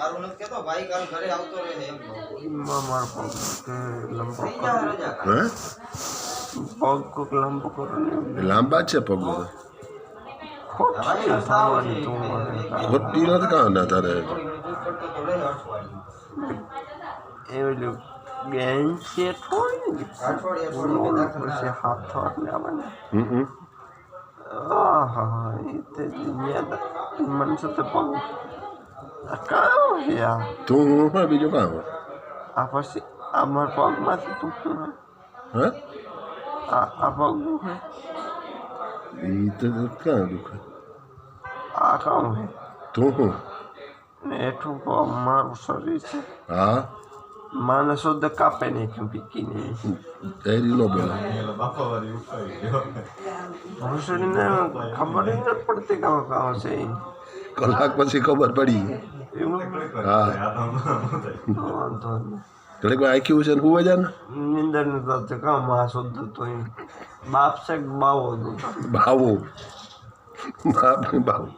મારું નથી કેતો ભાઈ કાલ ઘરે આવતો રહે એમ કહું માર પગ કે લંબો થઈ જા રજા કાલ હે પગ કોક લંબો કરો લાંબા છે પગ તો ખોટી થવાની તું મને ખોટી નથી કાં ના તારે થોડી ઘણી દૂધ પડતો તો રહે અઠવાડિયું એ ઓલું બેન છે થોડી અઠવાડિયે દાખલ પછી હાથ ને આવે ને હમ આહા એ તે મને સાથે પગ કામ યાર તું હું બીજું કાં હોય આ પછી આ મારા પગમાંથી તું શું હે આ પગ હે એ તો કાં દુખે આ કામ હે તું હું ને એઠું મારું શરીર છે હા માણસ શુદ્ધ કાપે નહીં કેમ પીકીને એરી નો પેલા ભૂસડીને ખબર જ નથી પડતી કામ કામ છે કલાક પછી ખબર પડી એવું હા વાંધો નહીં ઘડીક વાર આખી છે ને હુવે જાય ને નિંદર ને તો કામ આ શુદ્ધ તો બાપ છે બાવો બાવો બાપ બાવો